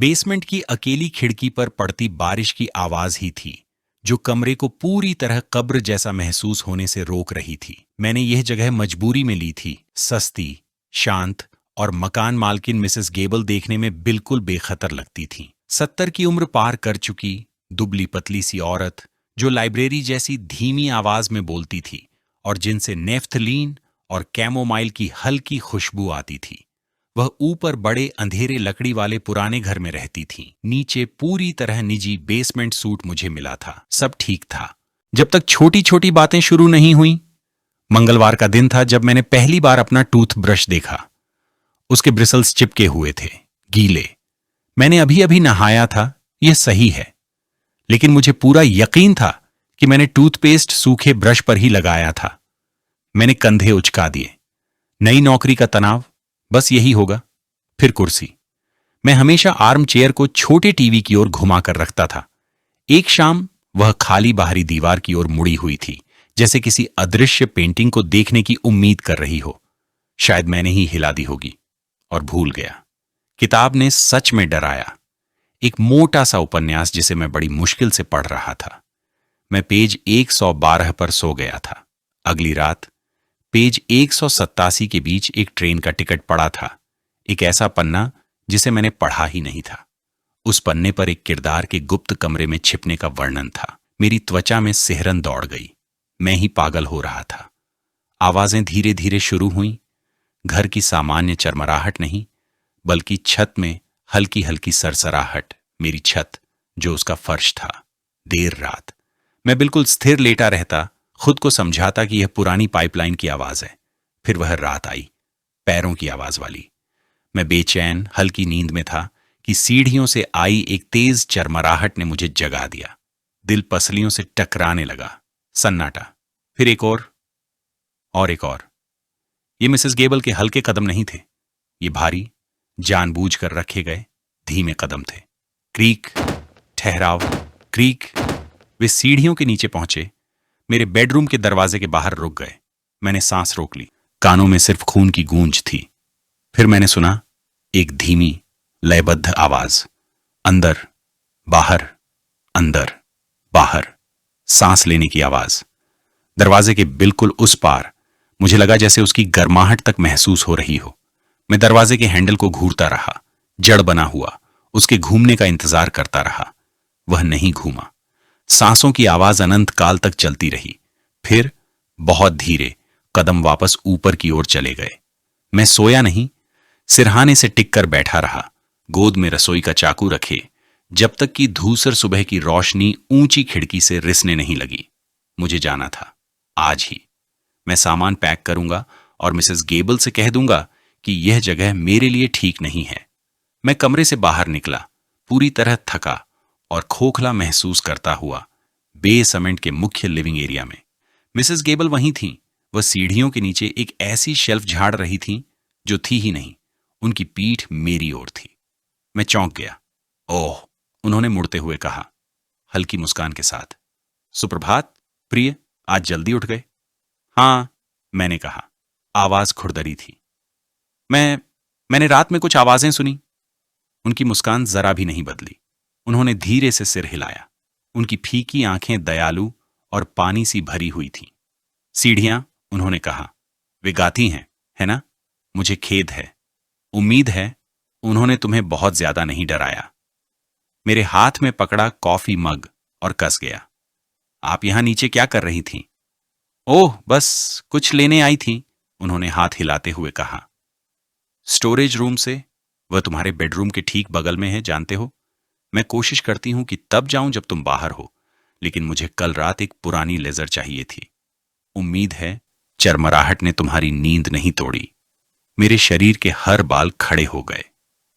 Basement की अकेली खिड़की पर पड़ती बारिश की आवाज ही थी जो कमरे को पूरी तरह कब्र जैसा महसूस होने से रोक रही थी। मैंने यह जगह मजबूरी में ली थी, सस्ती, शांत और मकान मालकिन मिसेस गेबल देखने में बिल्कुल बेखतर लगती थी। 70 की उम्र पार कर चुकी दुबली पतली सी औरत जो लाइब्रेरी जैसी धीमी आवाज में बोलती थी और जिनसे नेफ्थलीन और कैमोमाइल की हल्की खुशबू आती थी। वह ऊपर बड़े अंधेरे लकड़ी वाले पुराने घर में रहती थी। नीचे पूरी तरह निजी बेसमेंट सूट मुझे मिला था। सब ठीक था जब तक छोटी छोटी बातें शुरू नहीं हुई। मंगलवार का दिन था जब मैंने पहली बार अपना टूथब्रश देखा। उसके ब्रिसल्स चिपके हुए थे, गीले। मैंने अभी अभी नहाया था, यह सही है, लेकिन मुझे पूरा यकीन था कि मैंने टूथपेस्ट सूखे ब्रश पर ही लगाया था। मैंने कंधे उचका दिए। नई नौकरी का तनाव, बस यही होगा। फिर कुर्सी। मैं हमेशा आर्म चेयर को छोटे टीवी की ओर घुमा कर रखता था। एक शाम वह खाली बाहरी दीवार की ओर मुड़ी हुई थी, जैसे किसी अदृश्य पेंटिंग को देखने की उम्मीद कर रही हो। शायद मैंने ही हिला दी होगी और भूल गया। किताब ने सच में डराया। एक मोटा सा उपन्यास जिसे मैं बड़ी मुश्किल से पढ़ रहा था। मैं पेज 112 पर सो गया था। अगली रात पेज 187 के बीच एक ट्रेन का टिकट पड़ा था। एक ऐसा पन्ना जिसे मैंने पढ़ा ही नहीं था। उस पन्ने पर एक किरदार के गुप्त कमरे में छिपने का वर्णन था। मेरी त्वचा में सिहरन दौड़ गई। मैं ही पागल हो रहा था। आवाजें धीरे धीरे शुरू हुईं। घर की सामान्य चरमराहट नहीं, बल्कि छत में हल्की हल्की सरसराहट। मेरी छत, जो उसका फर्श था। देर रात मैं बिल्कुल स्थिर लेटा रहता, खुद को समझाता कि यह पुरानी पाइपलाइन की आवाज है। फिर वह रात आई, पैरों की आवाज वाली। मैं बेचैन हल्की नींद में था कि सीढ़ियों से आई एक तेज चरमराहट ने मुझे जगा दिया। दिल पसलियों से टकराने लगा। सन्नाटा। फिर एक और एक और। ये मिसेस गेबल के हल्के कदम नहीं थे। ये भारी, जानबूझकर रखे गए धीमे कदम थे। क्रीक, ठहराव, क्रीक। वे सीढ़ियों के नीचे पहुंचे, मेरे बेडरूम के दरवाजे के बाहर रुक गए। मैंने सांस रोक ली। कानों में सिर्फ खून की गूंज थी। फिर मैंने सुना एक धीमी, लयबद्ध आवाज। अंदर, बाहर, अंदर, बाहर। सांस लेने की आवाज। दरवाजे के बिल्कुल उस पार। मुझे लगा जैसे उसकी गर्माहट तक महसूस हो रही हो। मैं दरवाजे के हैंडल को घूरता रहा, जड़ बना हुआ, उसके घूमने का इंतजार करता रहा। वह नहीं घूमा। सांसों की आवाज अनंत काल तक चलती रही। फिर बहुत धीरे कदम वापस ऊपर की ओर चले गए। मैं सोया नहीं, सिरहाने से टिककर बैठा रहा, गोद में रसोई का चाकू रखे, जब तक कि धूसर सुबह की रोशनी ऊंची खिड़की से रिसने नहीं लगी। मुझे जाना था, आज ही। मैं सामान पैक करूंगा और मिसेस गेबल से कह दूंगा कि यह जगह मेरे लिए ठीक नहीं है। मैं कमरे से बाहर निकला, पूरी तरह थका और खोखला महसूस करता हुआ, बेसमेंट के मुख्य लिविंग एरिया में। मिसेस गेबल वहीं थीं। वह सीढ़ियों के नीचे एक ऐसी शेल्फ झाड़ रही थीं जो थी ही नहीं। उनकी पीठ मेरी ओर थी। मैं चौंक गया। ओह, उन्होंने मुड़ते हुए कहा, हल्की मुस्कान के साथ। सुप्रभात प्रिय, आज जल्दी उठ गए? हाँ, मैंने कहा। आवाज खुरदरी थी। मैंने रात में कुछ आवाजें सुनी। उनकी मुस्कान जरा भी नहीं बदली। उन्होंने धीरे से सिर हिलाया। उनकी फीकी आंखें दयालु और पानी सी भरी हुई थीं। सीढ़ियां, उन्होंने कहा, वे गाती हैं, है ना? मुझे खेद है। उम्मीद है उन्होंने तुम्हें बहुत ज्यादा नहीं डराया। मेरे हाथ में पकड़ा कॉफी मग और कस गया। आप यहां नीचे क्या कर रही थीं? ओह, बस कुछ लेने आई थी, उन्होंने हाथ हिलाते हुए कहा। स्टोरेज रूम से? वह तुम्हारे बेडरूम के ठीक बगल में है, जानते हो। मैं कोशिश करती हूं कि तब जाऊं जब तुम बाहर हो, लेकिन मुझे कल रात एक पुरानी लेजर चाहिए थी। उम्मीद है चरमराहट ने तुम्हारी नींद नहीं तोड़ी। मेरे शरीर के हर बाल खड़े हो गए।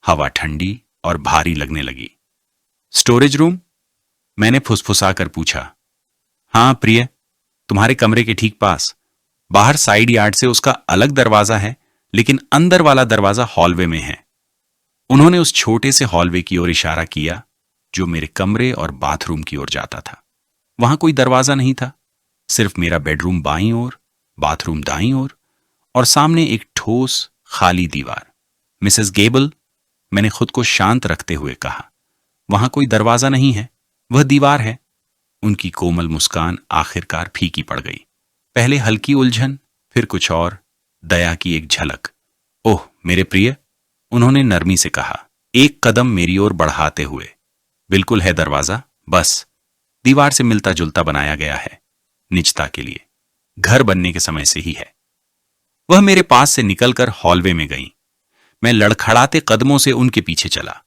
हवा ठंडी और भारी लगने लगी। Storage room? मैंने फुसफुसाकर पूछा। हां प्रिय, तुम्हारे कमरे के ठीक पास। बाहर साइड यार्ड से उसका अलग दरवाजा है, लेकिन अंदर वाला दरवाजा हॉलवे में है। उन्होंने उस छोटे से हॉलवे की ओर इशारा किया जो मेरे कमरे और बाथरूम की ओर जाता था। वहां कोई दरवाजा नहीं था, सिर्फ मेरा बेडरूम बाईं ओर, बाथरूम दाईं ओर और सामने एक ठोस खाली दीवार। Mrs Gable? मैंने खुद को शांत रखते हुए कहा। वहां कोई दरवाजा नहीं है, वह दीवार है। उनकी कोमल मुस्कान आखिरकार फीकी पड़ गई। पहले हल्की उलझन, फिर कुछ और, दया की एक झलक। ओह मेरे प्रिय, उन्होंने नरमी से कहा, एक कदम मेरी ओर बढ़ाते हुए। बिल्कुल है दरवाजा, बस दीवार से मिलता जुलता बनाया गया है, निजता के लिए। घर बनने के समय से ही है। वह मेरे पास से निकलकर हॉलवे में गई। मैं लड़खड़ाते कदमों से उनके पीछे चला।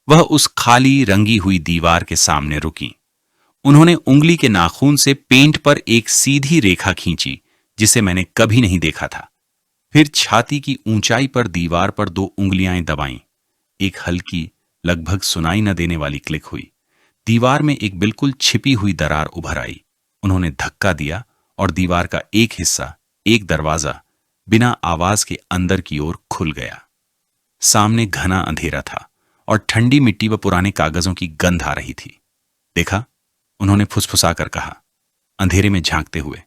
वह उस खाली रंगी हुई दीवार के सामने रुकी। उन्होंने उंगली के नाखून से पेंट पर एक सीधी रेखा खींची जिसे मैंने कभी नहीं देखा था। फिर छाती की ऊंचाई पर दीवार पर 2 उंगलियां दबाईं। एक हल्की, लगभग सुनाई न देने वाली क्लिक हुई। दीवार में एक बिल्कुल छिपी हुई दरार उभर आई। उन्होंने धक्का दिया और दीवार का एक हिस्सा, एक दरवाजा, बिना आवाज के अंदर की ओर खुल गया। सामने घना अंधेरा था और ठंडी मिट्टी व पुराने कागजों की गंध आ रही थी। देखा, उन्होंने फुसफुसाकर कहा, अंधेरे में झांकते हुए।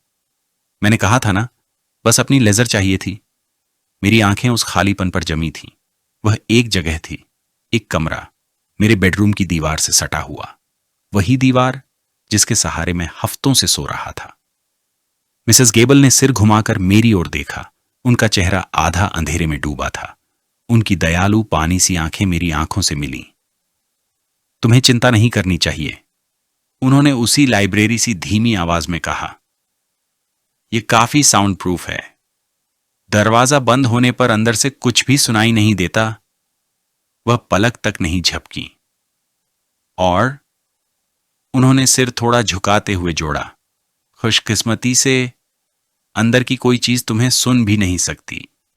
मैंने कहा था ना, बस अपनी लेजर चाहिए थी। मेरी आंखें उस खालीपन पर जमी थीं। वह एक जगह थी, एक कमरा, मेरे बेडरूम की दीवार से सटा हुआ। वही दीवार जिसके सहारे मैं हफ्तों से सो रहा था। मिसेस गेबल ने सिर घुमाकर मेरी ओर देखा। उनका चेहरा आधा अंधेरे में डूबा था। उनकी दयालु पानी सी आंखें मेरी आंखों से मिलीं। तुम्हें चिंता नहीं करनी चाहिए, उन्होंने उसी लाइब्रेरी सी धीमी आवाज में कहा। यह काफी साउंड प्रूफ है। दरवाजा बंद होने पर अंदर से कुछ भी सुनाई नहीं देता। वह पलक तक नहीं झपकी और उन्होंने सिर थोड़ा झुकाते हुए जोड़ा, खुशकिस्मती से अंदर की कोई चीज तुम्हें सुन भी नहीं सकती।